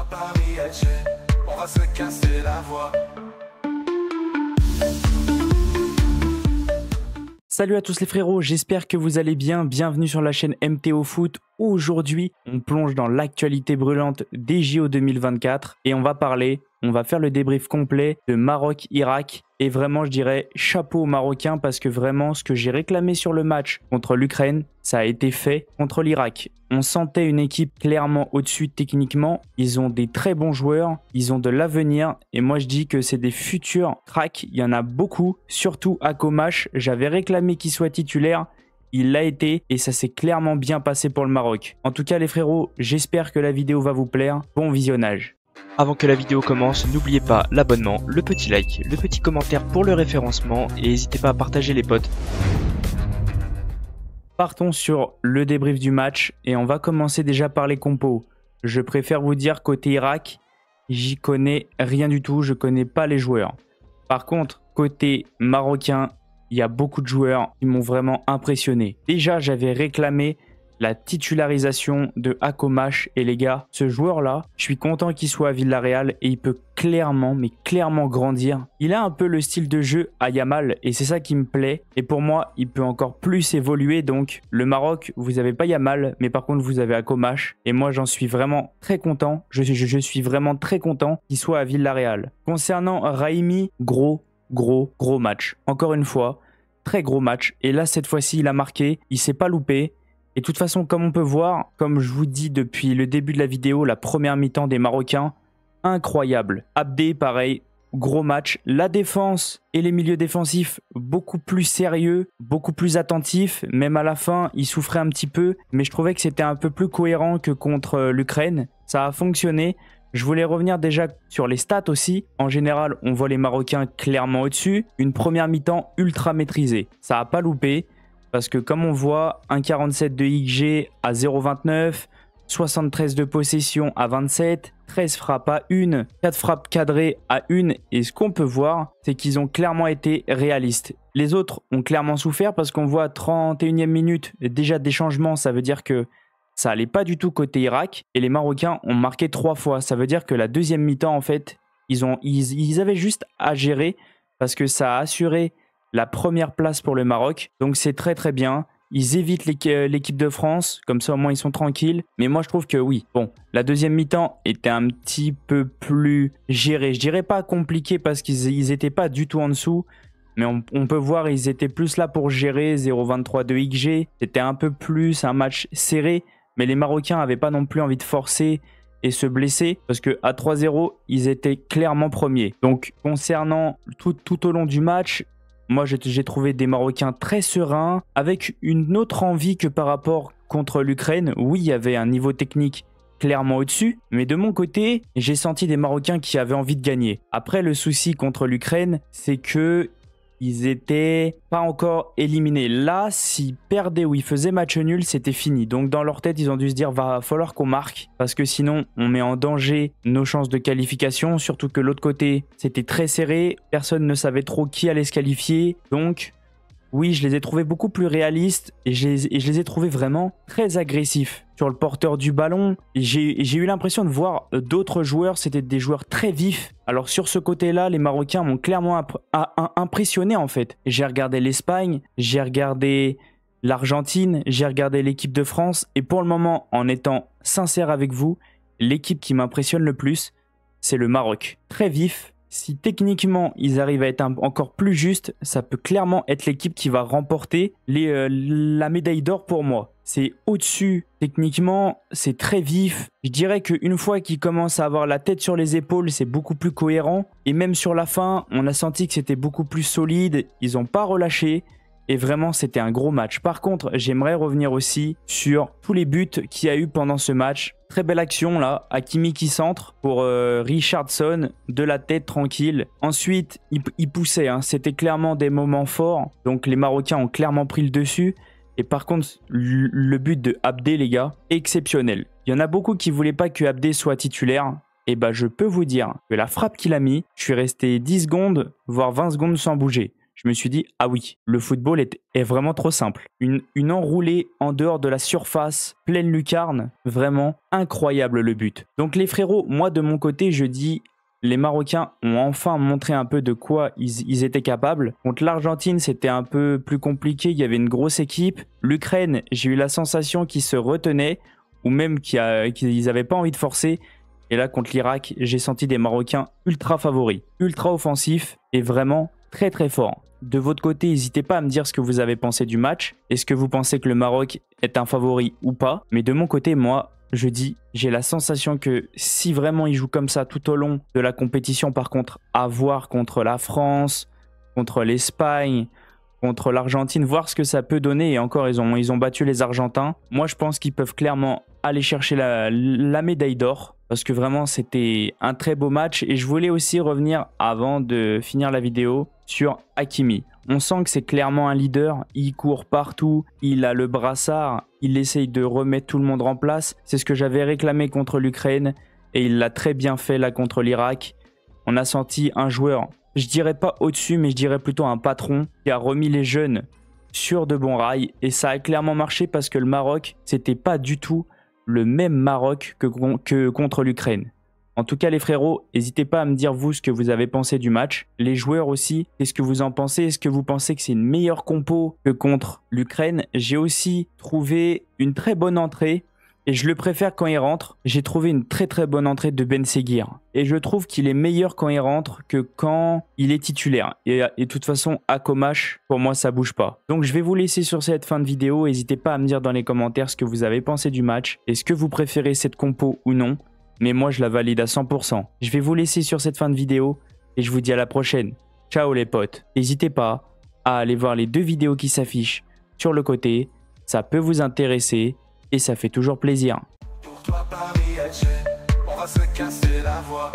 à Paris, Alger, on va se casser la voix. Salut à tous les frérots, j'espère que vous allez bien. Bienvenue sur la chaîne MTO Foot. Aujourd'hui, on plonge dans l'actualité brûlante des JO 2024 et on va faire le débrief complet de Maroc-Irak. Et vraiment, je dirais chapeau aux Marocains parce que vraiment, ce que j'ai réclamé sur le match contre l'Ukraine, ça a été fait contre l'Irak. On sentait une équipe clairement au-dessus techniquement. Ils ont des très bons joueurs, ils ont de l'avenir. Et moi, je dis que c'est des futurs cracks. Il y en a beaucoup, surtout à Komash. J'avais réclamé qu'il soit titulaire. Il l'a été et ça s'est clairement bien passé pour le Maroc. En tout cas, les frérots, j'espère que la vidéo va vous plaire. Bon visionnage. Avant que la vidéo commence, n'oubliez pas l'abonnement, le petit like, le petit commentaire pour le référencement et n'hésitez pas à partager les potes. Partons sur le débrief du match et on va commencer déjà par les compos. Je préfère vous dire côté Irak, j'y connais rien du tout, je connais pas les joueurs. Par contre, côté marocain, il y a beaucoup de joueurs qui m'ont vraiment impressionné. Déjà, j'avais réclamé la titularisation de Akomash et les gars, ce joueur-là, je suis content qu'il soit à Villarreal et il peut clairement, mais clairement grandir. Il a un peu le style de jeu à Yamal et c'est ça qui me plaît. Et pour moi, il peut encore plus évoluer. Donc, le Maroc, vous n'avez pas Yamal, mais par contre, vous avez Akomash. Et moi, j'en suis vraiment très content. Je suis vraiment très content qu'il soit à Villarreal. Concernant Raimi, gros match. Encore une fois, très gros match. Et là, cette fois-ci, il a marqué. Il s'est pas loupé. Et de toute façon, comme on peut voir, comme je vous dis depuis le début de la vidéo, la première mi-temps des Marocains, incroyable. Abdé, pareil, gros match. La défense et les milieux défensifs, beaucoup plus sérieux, beaucoup plus attentifs. Même à la fin, ils souffraient un petit peu, mais je trouvais que c'était un peu plus cohérent que contre l'Ukraine. Ça a fonctionné. Je voulais revenir déjà sur les stats aussi. En général, on voit les Marocains clairement au-dessus. Une première mi-temps ultra maîtrisée. Ça n'a pas loupé. Parce que comme on voit, 1,47 de XG à 0,29, 73 de possession à 27, 13 frappes à 1, 4 frappes cadrées à 1. Et ce qu'on peut voir, c'est qu'ils ont clairement été réalistes. Les autres ont clairement souffert parce qu'on voit à 31e minute déjà des changements. Ça veut dire que ça allait pas du tout côté Irak. Et les Marocains ont marqué 3 fois. Ça veut dire que la deuxième mi-temps, en fait, ils avaient juste à gérer parce que ça a assuré la première place pour le Maroc. Donc c'est très bien. Ils évitent l'équipe de France. Comme ça au moins ils sont tranquilles. Mais moi je trouve que oui. Bon, la deuxième mi-temps était un petit peu plus gérée. Je dirais pas compliqué parce qu'ils n'étaient pas du tout en dessous. Mais on peut voir ils étaient plus là pour gérer. 0,23 de XG. C'était un peu plus un match serré. Mais les Marocains n'avaient pas non plus envie de forcer et se blesser. Parce qu'à 3-0, ils étaient clairement premiers. Donc concernant tout au long du match, moi, j'ai trouvé des Marocains très sereins, avec une autre envie que par rapport contre l'Ukraine. Oui, il y avait un niveau technique clairement au-dessus, mais de mon côté, j'ai senti des Marocains qui avaient envie de gagner. Après, le souci contre l'Ukraine, c'est que ils étaient pas encore éliminés. Là, s'ils perdaient ou ils faisaient match nul, c'était fini. Donc dans leur tête, ils ont dû se dire va falloir qu'on marque parce que sinon on met en danger nos chances de qualification. Surtout que l'autre côté, c'était très serré. Personne ne savait trop qui allait se qualifier. Donc oui, je les ai trouvés beaucoup plus réalistes et je les ai trouvés vraiment très agressifs. Sur le porteur du ballon, j'ai eu l'impression de voir d'autres joueurs, c'était des joueurs très vifs. Alors sur ce côté-là, les Marocains m'ont clairement impressionné en fait. J'ai regardé l'Espagne, j'ai regardé l'Argentine, j'ai regardé l'équipe de France. Et pour le moment, en étant sincère avec vous, l'équipe qui m'impressionne le plus, c'est le Maroc. Très vif. Si techniquement ils arrivent à être encore plus justes, ça peut clairement être l'équipe qui va remporter la médaille d'or pour moi. C'est au-dessus techniquement, c'est très vif. Je dirais qu'une fois qu'ils commencent à avoir la tête sur les épaules, c'est beaucoup plus cohérent. Et même sur la fin, on a senti que c'était beaucoup plus solide. Ils n'ont pas relâché. Et vraiment, c'était un gros match. Par contre, j'aimerais revenir aussi sur tous les buts qu'il y a eu pendant ce match. Très belle action là, Hakimi qui centre pour Richarlison, de la tête tranquille. Ensuite, il poussait, hein. C'était clairement des moments forts. Donc les Marocains ont clairement pris le dessus. Et par contre, le but de Abdé, les gars, exceptionnel. Il y en a beaucoup qui ne voulaient pas que Abdé soit titulaire. Et bah je peux vous dire que la frappe qu'il a mis, je suis resté 10 secondes, voire 20 secondes sans bouger. je me suis dit, ah oui, le football est vraiment trop simple. Une enroulée en dehors de la surface, pleine lucarne, vraiment incroyable le but. Donc les frérots, moi de mon côté, je dis, les Marocains ont enfin montré un peu de quoi ils étaient capables. Contre l'Argentine, c'était un peu plus compliqué, il y avait une grosse équipe. L'Ukraine, j'ai eu la sensation qu'ils se retenaient, ou même qu'ils n'avaient pas envie de forcer. Et là, contre l'Irak, j'ai senti des Marocains ultra favoris, ultra offensifs et vraiment très très forts. De votre côté, n'hésitez pas à me dire ce que vous avez pensé du match. Est-ce que vous pensez que le Maroc est un favori ou pas? Mais de mon côté, moi, je dis, j'ai la sensation que si vraiment ils jouent comme ça tout au long de la compétition, par contre, à voir contre la France, contre l'Espagne, contre l'Argentine, voir ce que ça peut donner. Et encore, ils ont battu les Argentins. Moi, je pense qu'ils peuvent clairement aller chercher la médaille d'or. Parce que vraiment, c'était un très beau match. Et je voulais aussi revenir, avant de finir la vidéo, sur Hakimi. On sent que c'est clairement un leader. Il court partout. Il a le brassard. Il essaye de remettre tout le monde en place. C'est ce que j'avais réclamé contre l'Ukraine. Et il l'a très bien fait là contre l'Irak. On a senti un joueur, je dirais pas au-dessus, mais je dirais plutôt un patron qui a remis les jeunes sur de bons rails. Et ça a clairement marché parce que le Maroc, c'était pas du tout le même Maroc que contre l'Ukraine. En tout cas les frérots, n'hésitez pas à me dire vous ce que vous avez pensé du match. Les joueurs aussi, qu'est-ce que vous en pensez? Est-ce que vous pensez que c'est une meilleure compo que contre l'Ukraine? J'ai aussi trouvé une très bonne entrée et je le préfère quand il rentre. J'ai trouvé une très très bonne entrée de Ben Seguir. Et je trouve qu'il est meilleur quand il rentre que quand il est titulaire. Et de toute façon, à Comache, pour moi, ça bouge pas. Donc je vais vous laisser sur cette fin de vidéo. N'hésitez pas à me dire dans les commentaires ce que vous avez pensé du match. Est-ce que vous préférez cette compo ou non? Mais moi, je la valide à 100%. Je vais vous laisser sur cette fin de vidéo et je vous dis à la prochaine. Ciao les potes. N'hésitez pas à aller voir les 2 vidéos qui s'affichent sur le côté. Ça peut vous intéresser. Et ça fait toujours plaisir. Pour toi Paris Alger, on va se casser la voix.